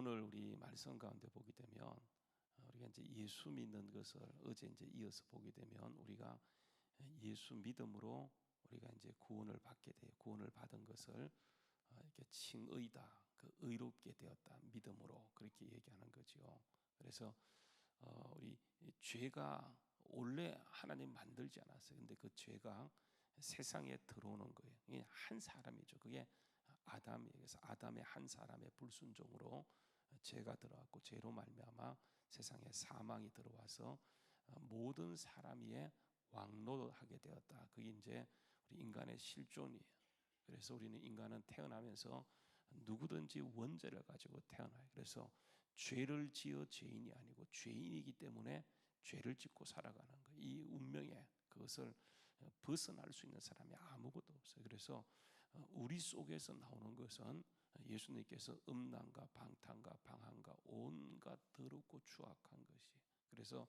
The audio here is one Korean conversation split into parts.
오늘 우리 말씀 가운데 보게 되면 우리가 이제 예수 믿는 것을 어제 이제 이어서 보게 되면 우리가 예수 믿음으로 우리가 이제 구원을 받게 돼요. 구원을 받은 것을 이렇게 칭의다, 그 의롭게 되었다, 믿음으로 그렇게 얘기하는 거죠. 그래서 우리 죄가 원래 하나님 만들지 않았어요. 근데 그 죄가 세상에 들어오는 거예요. 이게 한 사람이죠. 그게 아담이에요. 그래서 아담의 한 사람의 불순종으로 죄가 들어왔고 죄로 말미암아 세상에 사망이 들어와서 모든 사람 위에 왕노하게 되었다. 그게 이제 우리 인간의 실존이에요. 그래서 우리는 인간은 태어나면서 누구든지 원죄를 가지고 태어나요. 그래서 죄를 지어 죄인이 아니고 죄인이기 때문에 죄를 짓고 살아가는 거예요. 이 운명에 그것을 벗어날 수 있는 사람이 아무것도 없어요. 그래서 우리 속에서 나오는 것은 예수님께서 음란과 방탕과 방황과 온갖 더럽고 추악한 것이. 그래서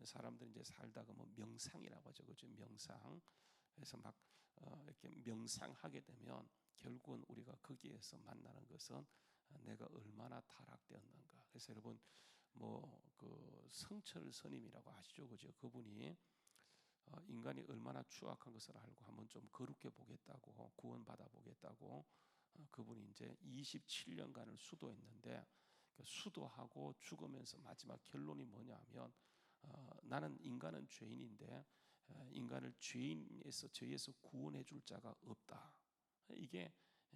사람들이 이제 살다가 뭐 명상이라고 하죠. 그죠? 명상. 그래서 막 이렇게 명상하게 되면 결국은 우리가 거기에서 만나는 것은 내가 얼마나 타락되었는가. 그래서 여러분 뭐 그 성철 스님이라고 아시죠? 그죠? 그분이 인간이 얼마나 추악한 것을 알고 한번 좀 거룩해 보겠다고 구원받아 보겠다고 그분이 이제 27년간을 수도했는데 그 수도하고 죽으면서 마지막 결론이 뭐냐면 나는 인간은 죄인인데 인간을 죄에서 구원해 줄 자가 없다. 이게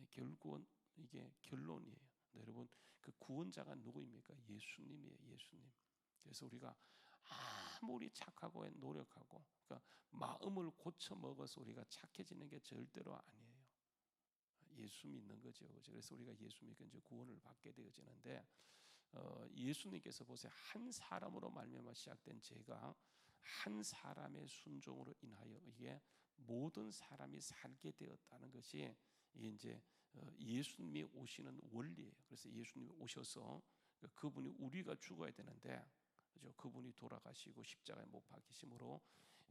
결국은 이게 결론이에요. 네, 여러분 그 구원자가 누구입니까? 예수님이에요. 예수님. 그래서 우리가 아무리 착하고 노력하고 그러니까 마음을 고쳐 먹어서 우리가 착해지는 게 절대로 아니에요. 예수 믿는 거죠. 그래서 우리가 예수 믿고 이제 구원을 받게 되어지는데 예수님께서 보세요. 한 사람으로 말미암아 시작된 죄가 한 사람의 순종으로 인하여 이게 모든 사람이 살게 되었다는 것이 이게 이제 예수님이 오시는 원리예요. 그래서 예수님이 오셔서 그분이 우리가 죽어야 되는데 그죠? 그분이 돌아가시고 십자가에 못 박히심으로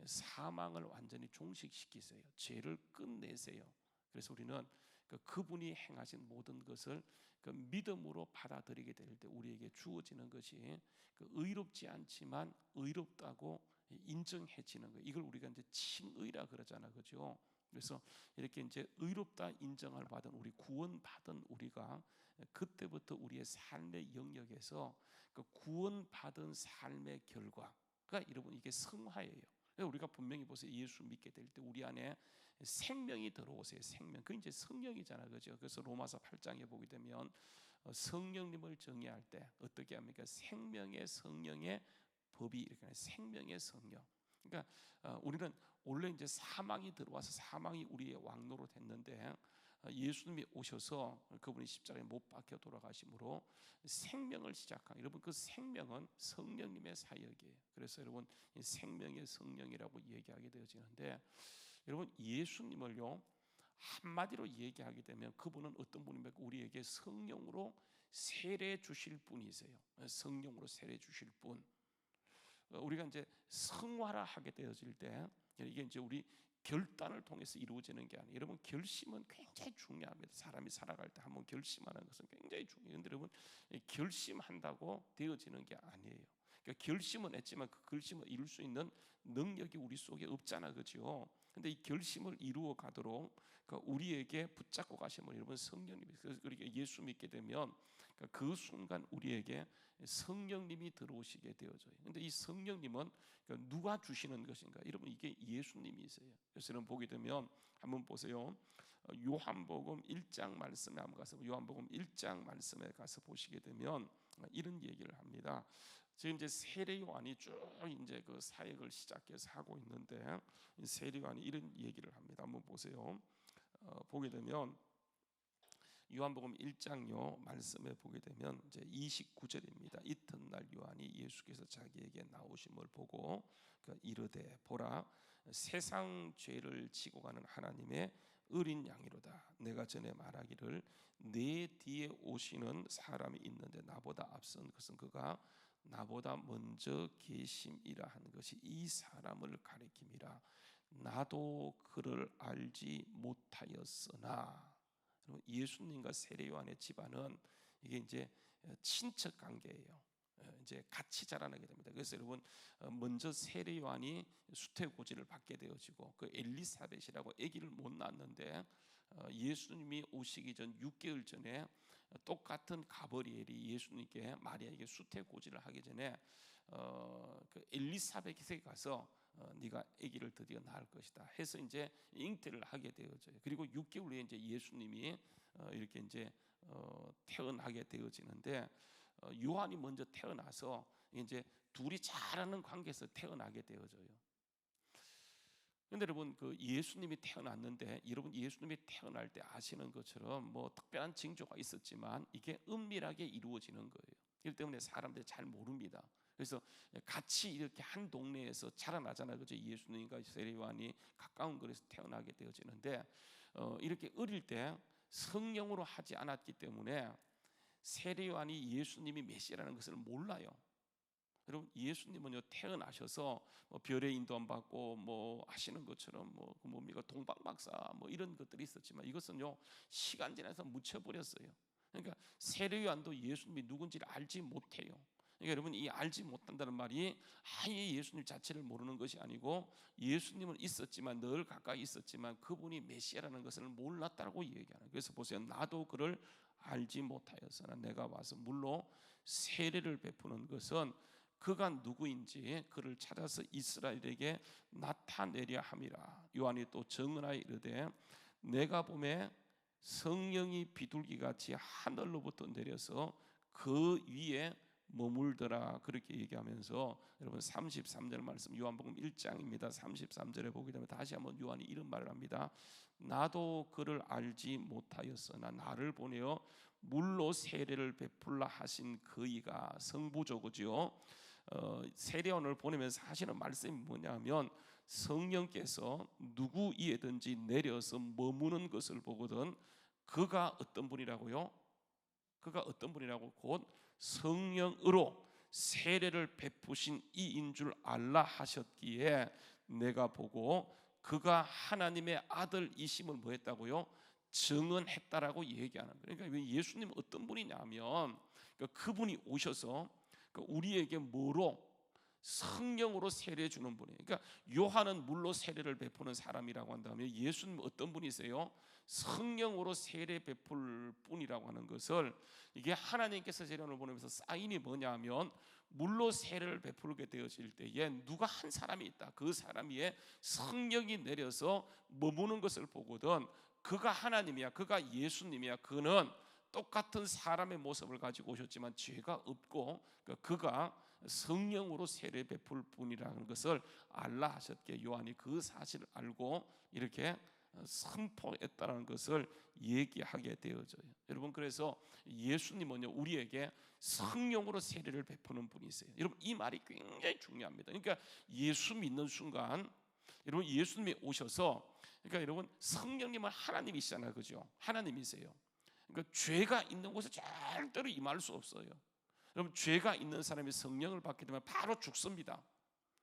사망을 완전히 종식시키세요. 죄를 끝내세요. 그래서 우리는 그분이 행하신 모든 것을 그 믿음으로 받아들이게 될 때 우리에게 주어지는 것이 그 의롭지 않지만 의롭다고 인정해지는 거예요. 이걸 우리가 이제 칭의라 그러잖아, 그죠? 그래서 이렇게 이제 의롭다 인정을 받은 우리 구원받은 우리가 그때부터 우리의 삶의 영역에서 그 구원받은 삶의 결과가 여러분 이게 성화예요. 우리가 분명히 보세요. 예수 믿게 될 때 우리 안에 생명이 들어오세요. 생명. 그 이제 성령이잖아요. 그죠? 그래서 로마서 8장에 보게 되면 성령님을 정의할 때 어떻게 합니까? 생명의 성령의 법이 이렇게 생명의 성령. 그러니까 우리는 원래 이제 사망이 들어와서 사망이 우리의 왕노로 됐는데 예수님이 오셔서 그분이 십자가에 못 박혀 돌아가심으로 생명을 시작한 여러분 그 생명은 성령님의 사역이에요. 그래서 여러분 이 생명의 성령이라고 얘기하게 되어지는데 여러분 예수님을요 한마디로 얘기하게 되면 그분은 어떤 분입니까? 우리에게 성령으로 세례 주실 분이세요. 성령으로 세례 주실 분. 우리가 이제 성화라 하게 되어질 때 이게 이제 우리 결단을 통해서 이루어지는 게 아니에요. 여러분 결심은 굉장히 중요합니다. 사람이 살아갈 때 한번 결심하는 것은 굉장히 중요해요. 그런데 여러분 결심한다고 되어지는 게 아니에요. 그러니까 결심은 했지만 그 결심을 이룰 수 있는 능력이 우리 속에 없잖아, 그렇죠? 근데 이 결심을 이루어 가도록 우리에게 붙잡고 가시면 여러분 성령님이 그래서 우리가 예수 믿게 되면 그 순간 우리에게 성령님이 들어오시게 되어져요. 근데 이 성령님은 누가 주시는 것인가? 여러분 이게 예수님이세요. 그래서 여러분 보게 되면 한번 보세요. 요한복음 1장 말씀에 한번 가서 요한복음 1장 말씀에 가서 보시게 되면 이런 얘기를 합니다. 지금 이제 세례 요한이 쭉 이제 그 사역을 시작해서 하고 있는데 세례 요한이 이런 얘기를 합니다. 한번 보세요. 보게 되면 요한복음 1장요 말씀에 보게 되면 이제 29절입니다. 이튿날 요한이 예수께서 자기에게 나오심을 보고 이르되 보라 세상 죄를 지고 가는 하나님의 어린 양이로다. 내가 전에 말하기를 내 뒤에 오시는 사람이 있는데 나보다 앞선 것은 그가 나보다 먼저 계심이라 한 것이 이 사람을 가리킴이라. 나도 그를 알지 못하였으나 예수님과 세례 요한의 집안은 이게 이제 친척 관계예요. 이제 같이 자라나게 됩니다. 그래서 여러분 먼저 세례 요한이 수태고지를 받게 되어지고 그 엘리사벳이라고 아기를 못 낳았는데 예수님이 오시기 전 6개월 전에 똑같은 가브리엘이 예수님께 마리아에게 수태고지를 하기 전에 그 엘리사벳에게 가서 네가 아기를 드디어 낳을 것이다 해서 이제 잉태를 하게 되어져요. 그리고 6개월 후에 이제 예수님이 이렇게 이제 태어나게 되어지는데 요한이 먼저 태어나서 이제 둘이 잘하는 관계에서 태어나게 되어져요. 근데 여러분 그 예수님이 태어났는데 여러분 예수님이 태어날 때 아시는 것처럼 뭐 특별한 징조가 있었지만 이게 은밀하게 이루어지는 거예요. 이 때문에 사람들이 잘 모릅니다. 그래서 같이 이렇게 한 동네에서 자라나잖아요. 그죠? 예수님과 세례 요한이 가까운 거리에서 태어나게 되어지는데 이렇게 어릴 때 성령으로 하지 않았기 때문에 세례 요한이 예수님이 메시아라는 것을 몰라요. 여러분 예수님은요 태어나셔서 뭐 별의 인도함 받고 뭐 하시는 것처럼 뭐 그 뭡니까 동방박사 뭐 이런 것들이 있었지만 이것은요 시간 지나서 묻혀버렸어요. 그러니까 세례 요한도 예수님이 누군지를 알지 못해요. 그러니까 여러분 이 알지 못한다는 말이 아예 예수님 자체를 모르는 것이 아니고 예수님은 있었지만 늘 가까이 있었지만 그분이 메시아라는 것을 몰랐다고 얘기하는. 그래서 보세요. 나도 그를 알지 못하였으나 내가 와서 물로 세례를 베푸는 것은 그가 누구인지 그를 찾아서 이스라엘에게 나타내려 함이라. 요한이 또 증언하여 이르되 내가 보매 성령이 비둘기같이 하늘로부터 내려서 그 위에 머물더라. 그렇게 얘기하면서 여러분 33절 말씀 요한복음 1장입니다. 33절에 보게 되면 다시 한번 요한이 이런 말을 합니다. 나도 그를 알지 못하였으나 나를 보내어 물로 세례를 베풀라 하신 그이가 성부조고지요. 세례원을 보내면서 하시는 말씀이 뭐냐면 성령께서 누구 위에든지 내려서 머무는 것을 보거든 그가 어떤 분이라고요? 그가 어떤 분이라고? 곧 성령으로 세례를 베푸신 이인 줄 알라 하셨기에 내가 보고 그가 하나님의 아들이심을 뭐 했다고요? 증언했다라고 얘기하는 거예요. 그러니까 예수님은 어떤 분이냐면 그분이 오셔서 우리에게 뭐로? 성령으로 세례 주는 분이에요. 그러니까 요한은 물로 세례를 베푸는 사람이라고 한다면 예수님은 어떤 분이세요? 성령으로 세례 베풀 분이라고 하는 것을 이게 하나님께서 세례를 보내면서 사인이 뭐냐면 물로 세례를 베풀게 되어질 때에 누가 한 사람이 있다. 그 사람 위에 성령이 내려서 머무는 것을 보거든 그가 하나님이야. 그가 예수님이야. 그는 똑같은 사람의 모습을 가지고 오셨지만 죄가 없고 그가 성령으로 세례 베풀 분이라는 것을 알라 하셨기에 요한이 그 사실을 알고 이렇게 선포했다는 것을 얘기하게 되어져요. 여러분 그래서 예수님은요 우리에게 성령으로 세례를 베푸는 분이세요. 여러분 이 말이 굉장히 중요합니다. 그러니까 예수 믿는 순간 여러분 예수님이 오셔서 그러니까 여러분 성령님은 하나님이시잖아요. 그죠? 하나님이세요. 그러니까 죄가 있는 곳에 절대로 임할 수 없어요. 여러분 죄가 있는 사람이 성령을 받게 되면 바로 죽습니다.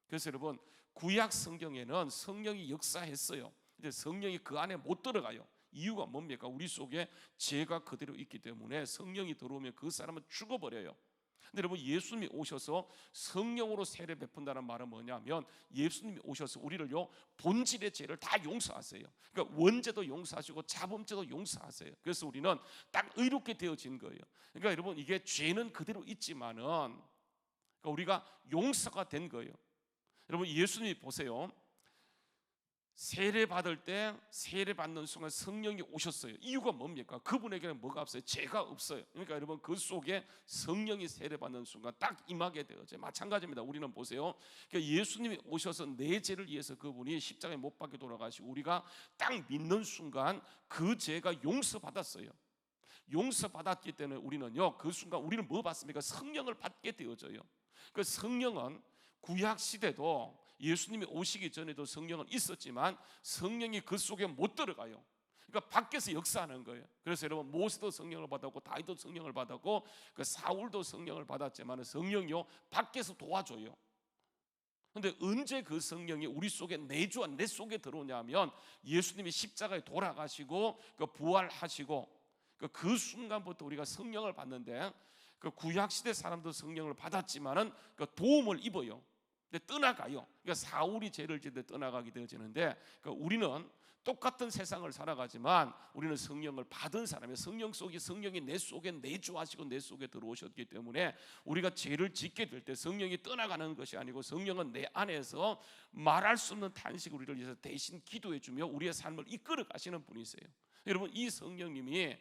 그래서 여러분 구약 성경에는 성령이 역사했어요. 이제 성령이 그 안에 못 들어가요. 이유가 뭡니까? 우리 속에 죄가 그대로 있기 때문에 성령이 들어오면 그 사람은 죽어버려요. 근데 여러분 예수님이 오셔서 성령으로 세례 베푼다는 말은 뭐냐면 예수님이 오셔서 우리를요 본질의 죄를 다 용서하세요. 그러니까 원죄도 용서하시고 자범죄도 용서하세요. 그래서 우리는 딱 의롭게 되어진 거예요. 그러니까 여러분 이게 죄는 그대로 있지만은 그러니까 우리가 용서가 된 거예요. 여러분 예수님이 보세요. 세례 받을 때 세례 받는 순간 성령이 오셨어요. 이유가 뭡니까? 그분에게는 뭐가 없어요? 죄가 없어요. 그러니까 여러분 그 속에 성령이 세례 받는 순간 딱 임하게 되어져요. 마찬가지입니다. 우리는 보세요. 그러니까 예수님이 오셔서 내 죄를 위해서 그분이 십자가에 못 박혀 돌아가시고 우리가 딱 믿는 순간 그 죄가 용서받았어요. 용서받았기 때문에 우리는요 그 순간 우리는 뭐 받습니까? 성령을 받게 되어져요. 그 성령은 구약 시대도 예수님이 오시기 전에도 성령은 있었지만 성령이 그 속에 못 들어가요. 그러니까 밖에서 역사하는 거예요. 그래서 여러분 모세도 성령을 받았고 다윗도 성령을 받았고 그 사울도 성령을 받았지만 성령이요 밖에서 도와줘요. 그런데 언제 그 성령이 우리 속에 내주와 내 속에 들어오냐면 예수님이 십자가에 돌아가시고 그 부활하시고 그 순간부터 우리가 성령을 받는데, 그 구약 시대 사람도 성령을 받았지만은 그 도움을 입어요. 근데 떠나가요. 그러니까 사울이 죄를 지을 때 떠나가게 되어지는데, 우리는 똑같은 세상을 살아가지만 우리는 성령을 받은 사람이에요. 성령이 내 속에 내주하시고 내 속에 들어오셨기 때문에 우리가 죄를 짓게 될 때 성령이 떠나가는 것이 아니고 성령은 내 안에서 말할 수 없는 탄식을 우리를 위해서 대신 기도해 주며 우리의 삶을 이끌어 가시는 분이세요. 여러분, 이 성령님이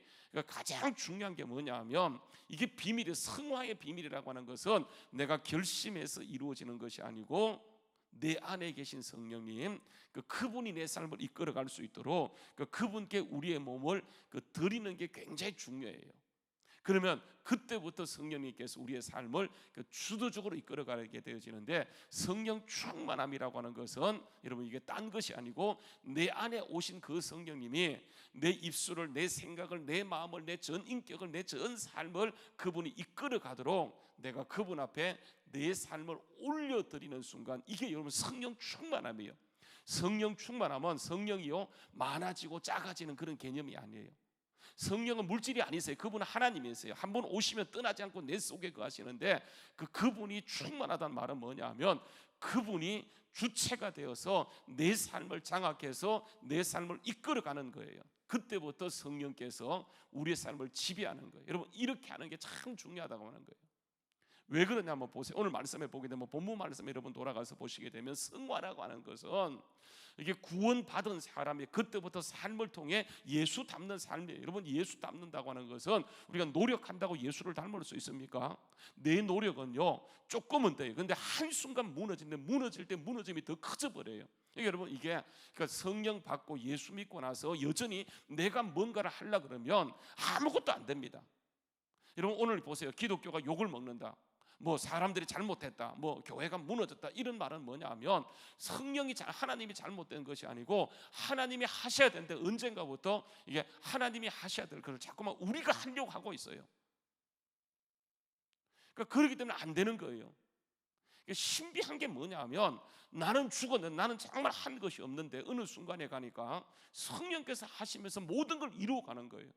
가장 중요한 게 뭐냐면, 이게 비밀이, 성화의 비밀이라고 하는 것은 내가 결심해서 이루어지는 것이 아니고 내 안에 계신 성령님, 그분이 내 삶을 이끌어갈 수 있도록 그분께 우리의 몸을 드리는 게 굉장히 중요해요. 그러면 그때부터 성령님께서 우리의 삶을 주도적으로 이끌어가게 되어지는데, 성령 충만함이라고 하는 것은 여러분 이게 딴 것이 아니고 내 안에 오신 그 성령님이 내 입술을, 내 생각을, 내 마음을, 내 전 인격을, 내 전 삶을 그분이 이끌어가도록 내가 그분 앞에 내 삶을 올려드리는 순간, 이게 여러분 성령 충만함이에요. 성령 충만함은 성령이요 많아지고 작아지는 그런 개념이 아니에요. 성령은 물질이 아니세요. 그분은 하나님이세요. 한 번 오시면 떠나지 않고 내 속에 거하시는데, 그분이 충만하다는 말은 뭐냐면 그분이 주체가 되어서 내 삶을 장악해서 내 삶을 이끌어가는 거예요. 그때부터 성령께서 우리의 삶을 지배하는 거예요. 여러분, 이렇게 하는 게 참 중요하다고 하는 거예요. 왜 그러냐 한번 보세요. 오늘 말씀에 보게 되면, 본문 말씀에 여러분 돌아가서 보시게 되면, 성화라고 하는 것은 이게 구원받은 사람이 그때부터 삶을 통해 예수 닮는 삶이에요. 여러분, 예수 닮는다고 하는 것은 우리가 노력한다고 예수를 닮을 수 있습니까? 내 노력은요 조금은 돼요. 근데 한순간 무너지는데, 무너질 때 무너짐이 더 커져버려요. 여러분, 이게 그러니까 성령 받고 예수 믿고 나서 여전히 내가 뭔가를 하려고 그러면 아무것도 안 됩니다. 여러분, 오늘 보세요. 기독교가 욕을 먹는다, 뭐 사람들이 잘못했다, 뭐 교회가 무너졌다, 이런 말은 뭐냐면 하나님이 잘못된 것이 아니고 하나님이 하셔야 되는데, 언젠가부터 이게 하나님이 하셔야 될 것을 자꾸만 우리가 하려고 하고 있어요. 그러니까 그렇기 때문에 안 되는 거예요. 신비한 게 뭐냐면, 나는 죽었는데, 나는 정말 한 것이 없는데 어느 순간에 가니까 성령께서 하시면서 모든 걸 이루어가는 거예요.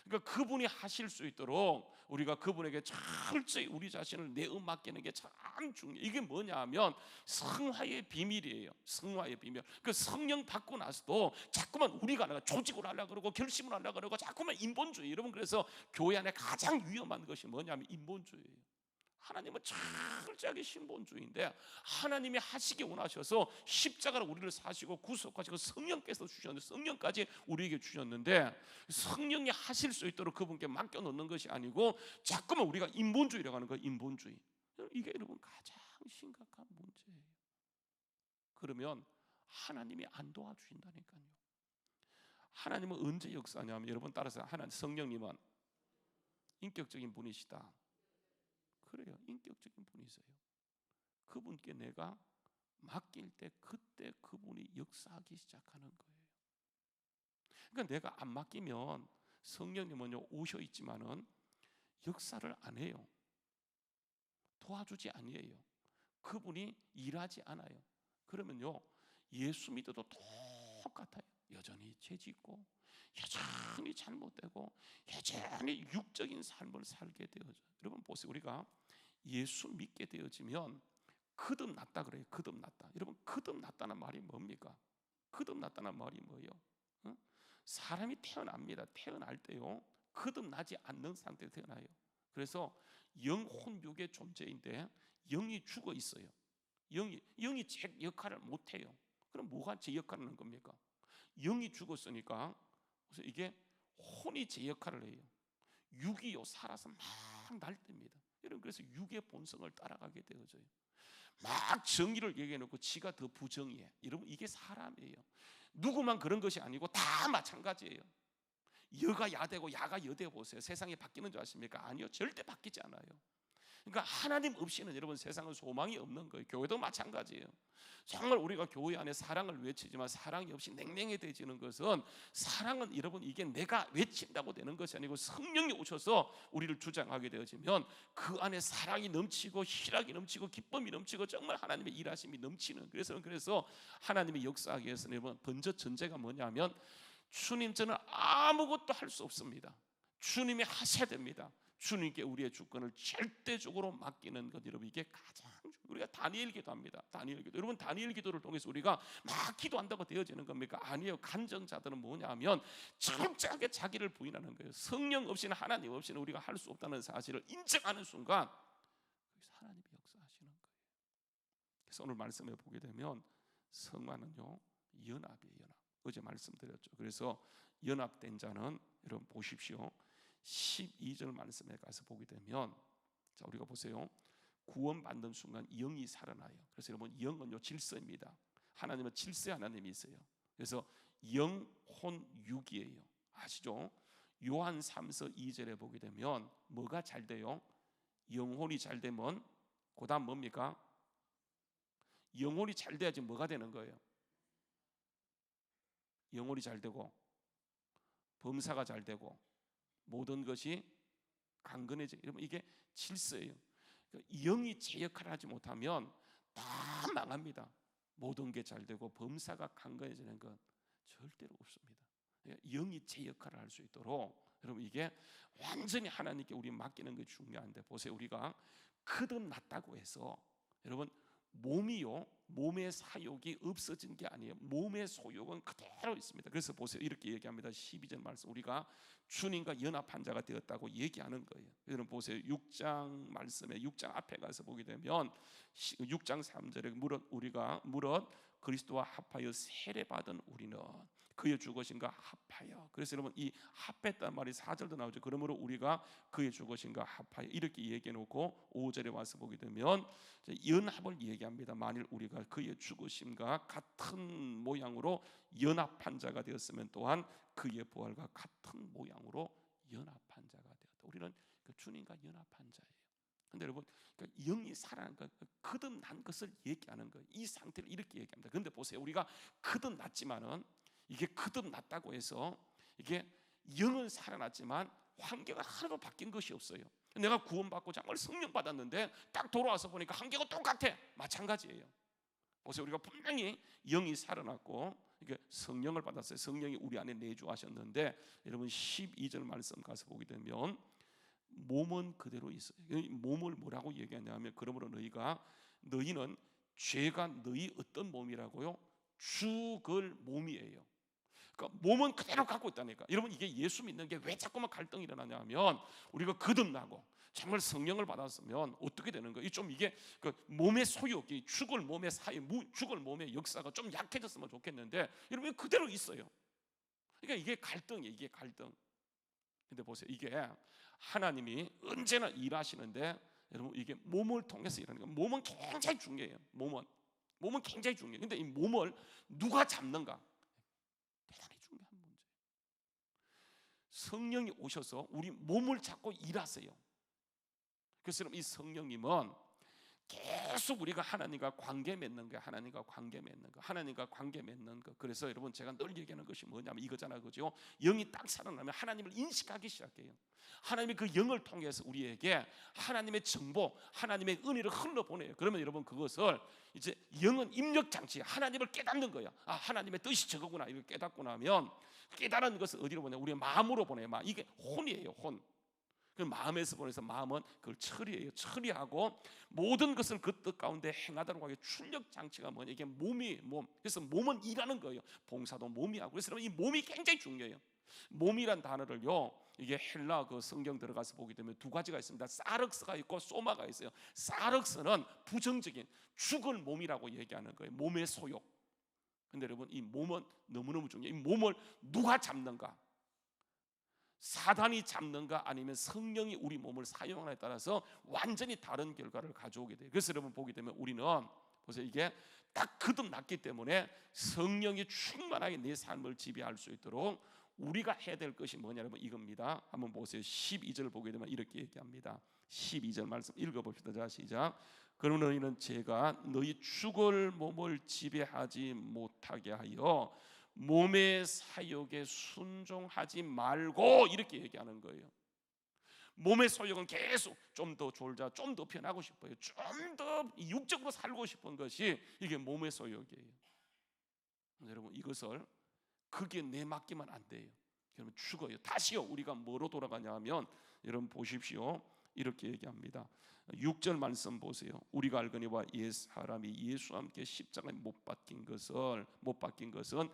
그러니까 그분이 하실 수 있도록 우리가 그분에게 철저히 우리 자신을 내어 맡기는 게 참 중요해요. 이게 뭐냐면 성화의 비밀이에요. 성화의 비밀. 그 성령 받고 나서도 자꾸만 우리가 조직을 하려고 그러고 결심을 하려고 그러고 자꾸만 인본주의. 여러분, 그래서 교회 안에 가장 위험한 것이 뭐냐면 인본주의예요. 하나님은 철저하게 신본주의인데, 하나님이 하시기 원하셔서 십자가로 우리를 사시고 구속하시고 성령께서 주셨는데, 성령까지 우리에게 주셨는데, 성령이 하실 수 있도록 그분께 맡겨놓는 것이 아니고 자꾸만 우리가 인본주의라고 하는 거예요. 인본주의. 이게 여러분 가장 심각한 문제예요. 그러면 하나님이 안 도와주신다니까요. 하나님은 언제 역사하냐면, 여러분 따라서, 하나님 성령님은 인격적인 분이시다. 그래요. 인격적인 분이세요. 그분께 내가 맡길 때 그때 그분이 역사하기 시작하는 거예요. 그러니까 내가 안 맡기면 성령님은요 오셔 있지만은 역사를 안 해요. 도와주지 아니에요. 그분이 일하지 않아요. 그러면요 예수 믿어도 똑같아요. 여전히 죄짓고 여전히 잘못되고 여전히 육적인 삶을 살게 되어져요. 여러분 보세요. 우리가 예수 믿게 되어지면 거듭났다 그래요. 거듭났다. 여러분, 거듭났다는 말이 뭡니까? 거듭났다는 말이 뭐예요? 사람이 태어납니다. 태어날 때요 거듭나지 않는 상태에 태어나요. 그래서 영혼육의 존재인데 영이 죽어 있어요. 영이 제 역할을 못 해요. 그럼 뭐가 제 역할을 하는 겁니까? 영이 죽었으니까 그래서 이게 혼이 제 역할을 해요. 육이요 살아서 막 날듭니다. 여러분, 그래서 육의 본성을 따라가게 되어져요. 막 정의를 얘기해놓고 지가 더 부정의해. 여러분, 이게 사람이에요. 누구만 그런 것이 아니고 다 마찬가지예요. 여가 야되고 야가 여되 보세요. 세상이 바뀌는 줄 아십니까? 아니요, 절대 바뀌지 않아요. 그러니까 하나님 없이는 여러분 세상은 소망이 없는 거예요. 교회도 마찬가지예요. 정말 우리가 교회 안에 사랑을 외치지만 사랑이 없이 냉랭해지는 것은, 사랑은 여러분 이게 내가 외친다고 되는 것이 아니고 성령이 오셔서 우리를 주장하게 되어지면 그 안에 사랑이 넘치고 희락이 넘치고 기쁨이 넘치고 정말 하나님의 일하심이 넘치는, 그래서 하나님의 역사하기 위해서는 여러분 먼저 전제가 뭐냐면, 주님 저는 아무것도 할 수 없습니다. 주님이 하셔야 됩니다. 주님께 우리의 주권을 절대적으로 맡기는 것, 여러분 이게 가장 우리가 다니엘 기도합니다. 다니엘 기도. 여러분 다니엘 기도를 통해서 우리가 막 기도한다고 되어지는 겁니까? 아니에요. 간정자들은 뭐냐면 철저하게 자기를 부인하는 거예요. 성령 없이는, 하나님 없이는 우리가 할 수 없다는 사실을 인정하는 순간 하나님이 역사하시는 거예요. 그래서 오늘 말씀에 보게 되면 성화는요 연합이에요. 연합. 어제 말씀드렸죠. 그래서 연합된 자는 여러분 보십시오. 12절 말씀에 가서 보게 되면, 자 우리가 보세요. 구원받는 순간 영이 살아나요. 그래서 여러분 영은요 질서입니다. 하나님은 질서의 하나님이 있어요. 그래서 영, 혼, 육이에요. 아시죠? 요한 3서 2절에 보게 되면 뭐가 잘 돼요? 영혼이 잘 되면 그 다음 뭡니까? 영혼이 잘 돼야지 뭐가 되는 거예요? 영혼이 잘 되고 범사가 잘 되고 모든 것이 강건해져. 여러분 이게 질서예요. 영이 제 역할을 하지 못하면 다 망합니다. 모든 게 잘 되고 범사가 강건해지는 건 절대로 없습니다. 영이 제 역할을 할 수 있도록 여러분 이게 완전히 하나님께 우리 맡기는 게 중요한데, 보세요. 우리가 거듭났다고 해서 여러분 몸이요, 몸의 사욕이 없어진 게 아니에요. 몸의 소욕은 그대로 있습니다. 그래서 보세요. 이렇게 얘기합니다. 12절 말씀, 우리가 주님과 연합한 자가 되었다고 얘기하는 거예요. 여러분 보세요. 6장 말씀에 6장 앞에 가서 보게 되면 6장 3절에 우리가 그리스도와 합하여 세례받은 우리는 그의 죽으심과 합하여. 그래서 여러분 이 합했단 말이 4절도 나오죠. 그러므로 우리가 그의 죽으심과 합하여 이렇게 얘기해 놓고 5절에 와서 보게 되면 연합을 얘기합니다. 만일 우리가 그의 죽으심과 같은 모양으로 연합한 자가 되었으면 또한 그의 부활과 같은 모양으로 연합한 자가 되었다. 우리는 그 주님과 연합한 자예요. 근데 여러분 그러니까 영이 살아난 것, 거듭난 것을 얘기하는 거예요. 이 상태를 이렇게 얘기합니다. 근데 보세요. 우리가 거듭났지만은 이게 거듭났다고 해서 이게 영은 살아났지만 환경은 하나도 바뀐 것이 없어요. 내가 구원받고 정말 성령 받았는데 딱 돌아와서 보니까 환경은 똑같아. 마찬가지예요. 보세요. 우리가 분명히 영이 살아났고 이게 성령을 받았어요. 성령이 우리 안에 내주하셨는데 여러분 12절 말씀 가서 보게 되면 몸은 그대로 있어요. 몸을 뭐라고 얘기하냐면, 그러므로 너희는 죄가 너희 어떤 몸이라고요? 죽을 몸이에요. 그러니까 몸은 그대로 갖고 있다니까. 여러분 이게 예수 믿는 게 왜 자꾸만 갈등이 일어나냐면, 우리가 거듭나고 정말 성령을 받았으면 어떻게 되는 거예요? 이게 그 몸의 소욕이 죽을 몸의 죽을 몸의 역사가 좀 약해졌으면 좋겠는데 여러분 그대로 있어요. 그러니까 이게 갈등이에요. 이게 갈등. 근데 보세요. 이게 하나님이 언제나 일하시는데 여러분 이게 몸을 통해서 일하는 거예요. 몸은 굉장히 중요해요. 몸은 굉장히 중요해요. 근데 이 몸을 누가 잡는가? 대단히 중요한 문제예요. 성령이 오셔서 우리 몸을 잡고 일하세요. 그래서 이 성령님은 계속 우리가 하나님과 관계 맺는 거야. 하나님과 관계 맺는 거. 그래서 여러분 제가 늘 얘기하는 것이 뭐냐면 이거잖아요. 그죠? 영이 딱 살아나면 하나님을 인식하기 시작해요. 하나님이 그 영을 통해서 우리에게 하나님의 정보, 하나님의 은혜를 흘러보내요. 그러면 여러분 그것을 이제 영은 입력장치, 하나님을 깨닫는 거야. 아, 하나님의 뜻이 저거구나. 이걸 깨닫고 나면 깨달은 것을 어디로 보내? 우리의 마음으로 보내요. 이게 혼이에요. 혼. 그 마음에서 보내서 마음은 그걸 처리하고 모든 것을 그 뜻 가운데 행하도록 하게 출력 장치가 뭐냐? 이게 몸. 그래서 몸은 일하는 거예요. 봉사도 몸이 하고. 그래서 이 몸이 굉장히 중요해요. 몸이란 단어를요, 이게 헬라 그 성경 들어가서 보게 되면 두 가지가 있습니다. 사륵스가 있고 소마가 있어요. 사륵스는 부정적인 죽을 몸이라고 얘기하는 거예요. 몸의 소욕. 근데 여러분 이 몸은 너무너무 중요해요. 이 몸을 누가 잡는가? 사단이 잡는가 아니면 성령이 우리 몸을 사용하느냐에 따라서 완전히 다른 결과를 가져오게 돼요. 그래서 여러분 보게 되면 우리는 보세요. 이게 딱 거듭났기 때문에 성령이 충만하게 내 삶을 지배할 수 있도록 우리가 해야 될 것이 뭐냐 여러분 이겁니다. 한번 보세요. 12절 보게 되면 이렇게 얘기합니다. 12절 말씀 읽어봅시다. 자 시작. 그러나 너희는 제가 너희 죽을 몸을 지배하지 못하게 하여 몸의 사욕에 순종하지 말고, 이렇게 얘기하는 거예요. 몸의 소욕은 계속 좀 더 졸자, 좀 더 편하고 싶어요. 좀 더 육적으로 살고 싶은 것이 이게 몸의 소욕이에요. 여러분 이것을 그게 내맡기면 안 돼요. 그러면 죽어요. 다시요. 우리가 뭐로 돌아가냐 하면 여러분 보십시오. 이렇게 얘기합니다. 6절 말씀 보세요. 우리가 알거니와 사람이 예수와 함께 십자가에 못 박힌 것은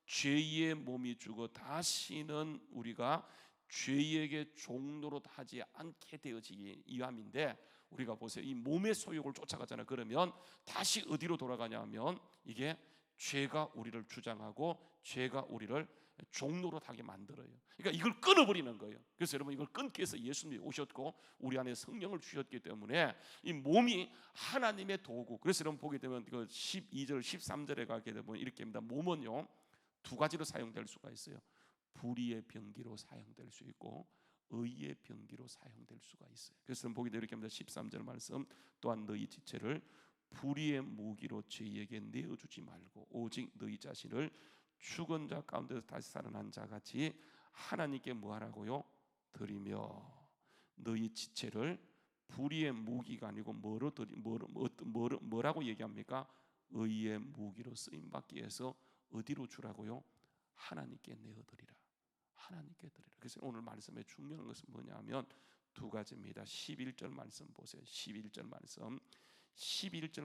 죄의 몸이 죽어 다시는 우리가 죄에게 종노릇 하지 않게 되어지기 위함인데, 우리가 보세요. 이 몸의 소욕을 쫓아가잖아요. 그러면 다시 어디로 돌아가냐 하면 이게 죄가 우리를 주장하고 죄가 우리를 종노릇하게 만들어요. 그러니까 이걸 끊어버리는 거예요. 그래서 여러분, 이걸 끊기 위해서 예수님이 오셨고 우리 안에 성령을 주셨기 때문에 이 몸이 하나님의 도구. 그래서 여러분 보게 되면 그 12절 13절에 가게 되면 이렇게 합니다. 몸은요 두 가지로 사용될 수가 있어요. 불의의 병기로 사용될 수 있고 의의 병기로 사용될 수가 있어요. 그래서 보게 되면 이렇게 합니다. 13절 말씀, 또한 너희 지체를 불의의 무기로 죄에게 내어주지 말고 오직 너희 자신을 죽은 자 가운데서 다시 살아난 자 같이 하나님께 뭐하라고요? 드리며. 너희 지체를 불의의 무기가 아니고 뭐라고 얘기합니까? 의의 무기로 쓰임받기 위해서 어디로 주라고요? 하나님께 내어드리라. 하나님께 드리라. 그래서 오늘 말씀의 중요한 것은 뭐냐면 두 가지입니다. 11절 말씀 보세요. 11절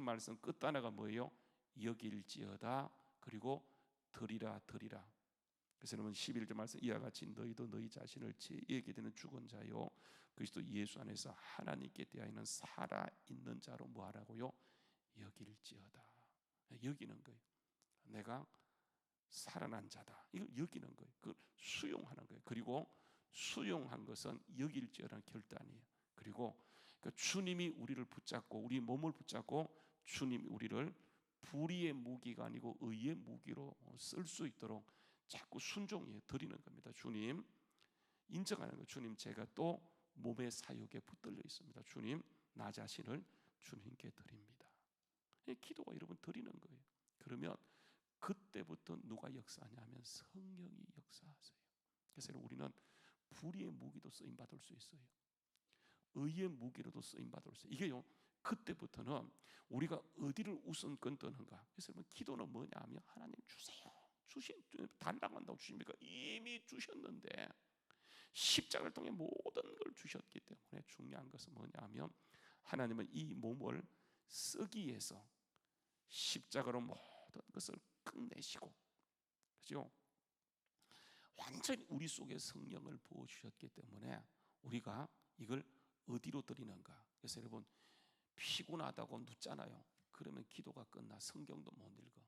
말씀 끝단어가 뭐예요? 여길지어다, 그리고 드리라. 그래서 여러분 11절 말씀 이와 같이 너희도 너희 자신을 죄에게 되는 죽은 자요 그리스도 예수 안에서 하나님께 대하여는 살아있는 자로 뭐하라고요? 여길지어다. 여기는 거예요. 내가 살아난 자다. 이걸 여기는 거예요. 그걸 수용하는 거예요. 그리고 수용한 것은 여길지어라는 결단이에요. 그리고 그 주님이 우리를 붙잡고 우리 몸을 붙잡고 주님이 우리를 불의의 무기가 아니고 의의 무기로 쓸 수 있도록 자꾸 순종해 드리는 겁니다. 주님 인정하는 거예요. 주님, 제가 또 몸의 사욕에 붙들려 있습니다. 주님, 나 자신을 주님께 드립니다. 기도가 여러분 드리는 거예요. 그러면 그때부터 누가 역사하냐면 성령이 역사하세요. 그래서 우리는 불의의 무기도 쓰임 받을 수 있어요. 의의 무기로도 쓰임 받을 수 있어요. 이게요, 그때부터는 우리가 어디를 우선권 뜨는가. 그래서 기도는 뭐냐면 하나님 주세요. 달라고 한다고 주십니까? 이미 주셨는데 십자가를 통해 모든 걸 주셨기 때문에 중요한 것은 뭐냐면 하나님은 이 몸을 쓰기 위해서 십자가로 모든 것을 끝내시고, 그죠? 완전히 우리 속에 성령을 부어주셨기 때문에 우리가 이걸 어디로 드리는가. 그래서 여러분 피곤하다고 눕잖아요. 그러면 기도가 끝나 성경도 못 읽어.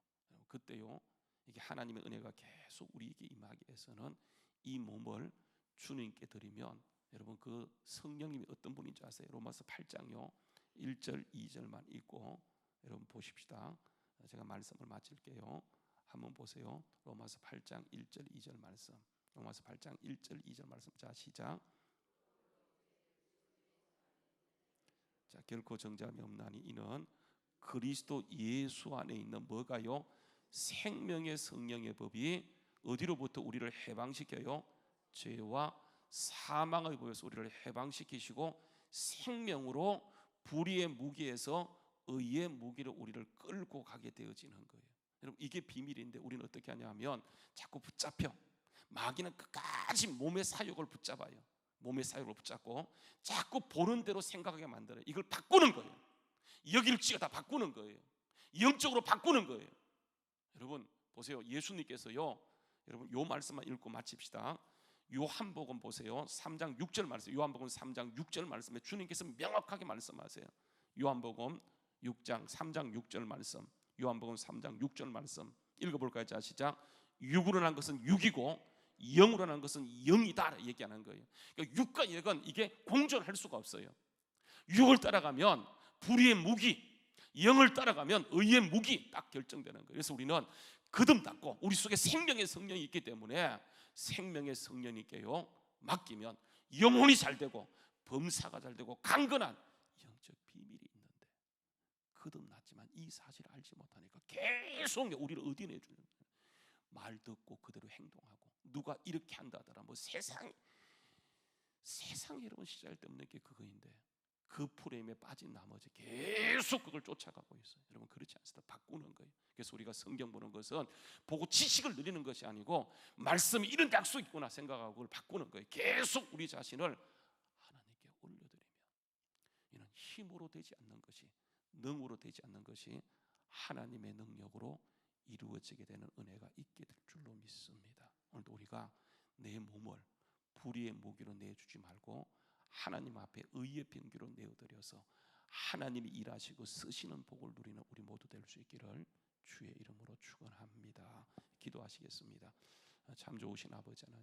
그때요 이게 하나님의 은혜가 계속 우리에게 임하기 위해서는 이 몸을 주님께 드리면, 여러분 그 성령님이 어떤 분인지 아세요? 로마서 8장요 1절 2절만 읽고 여러분 보십시다. 제가 말씀을 마칠게요. 한번 보세요. 로마서 8장 1절 2절 말씀. 로마서 8장 1절 2절 말씀. 자, 시작. 자, 결코 정죄함이 없나니 이는 그리스도 예수 안에 있는 뭐가요? 생명의 성령의 법이 어디로부터 우리를 해방시켜요? 죄와 사망의 법에서 우리를 해방시키시고 생명으로 불의의 무기에서 의의 무기로 우리를 끌고 가게 되어지는 거예요. 여러분 이게 비밀인데 우리는 어떻게 하냐면 자꾸 붙잡혀. 마귀는 끝까지 몸의 사욕을 붙잡아요. 몸의 사욕을 붙잡고 자꾸 보는 대로 생각하게 만들어요. 이걸 바꾸는 거예요. 여길지어다 바꾸는 거예요. 영적으로 바꾸는 거예요. 여러분 보세요. 예수님께서요, 여러분 요 말씀만 읽고 마칩시다. 요한복음 보세요. 3장 6절 말씀. 요한복음 3장 6절 말씀에 주님께서 명확하게 말씀하세요. 요한복음 6장 3장 6절 말씀. 요한복음 3장 6절 말씀 읽어볼까요? 자, 시작. 육으로 난 것은 육이고 영으로 난 것은 영이다 얘기하는 거예요. 그러니까 육과 영은 이게 공존할 수가 없어요. 육을 따라가면 불의의 무기, 영을 따라가면 의의 무기 딱 결정되는 거예요. 그래서 우리는 거듭났고 우리 속에 생명의 성령이 있기 때문에 생명의 성령님께요 맡기면 영혼이 잘 되고 범사가 잘 되고 강건한 영적 비밀이 있는데 거듭났지만 이 사실을 알지 못하니까 계속 우리를 어디 내주는 거예요. 말 듣고 그대로 행동하고 누가 이렇게 한다 하더라 뭐 세상에 여러분 시작할 때 없는 게 그거인데 그 그 프레임에 빠진 나머지 계속 그걸 쫓아가고 있어요. 여러분 그렇지 않습니다. 바꾸는 거예요. 그래서 우리가 성경 보는 것은 보고 지식을 누리는 것이 아니고 말씀이 이런 약속이 있구나 생각하고 그걸 바꾸는 거예요. 계속 우리 자신을 하나님께 올려드리며, 이는 힘으로 되지 않는 것이, 능으로 되지 않는 것이 하나님의 능력으로 이루어지게 되는 은혜가 있게 될 줄로 믿습니다. 오늘도 우리가 내 몸을 불의의 무기로 내주지 말고 하나님 앞에 의의 병기로 내어드려서 하나님이 일하시고 쓰시는 복을 누리는 우리 모두 될 수 있기를 주의 이름으로 축원합니다. 기도하시겠습니다. 참 좋으신 아버지 하나님,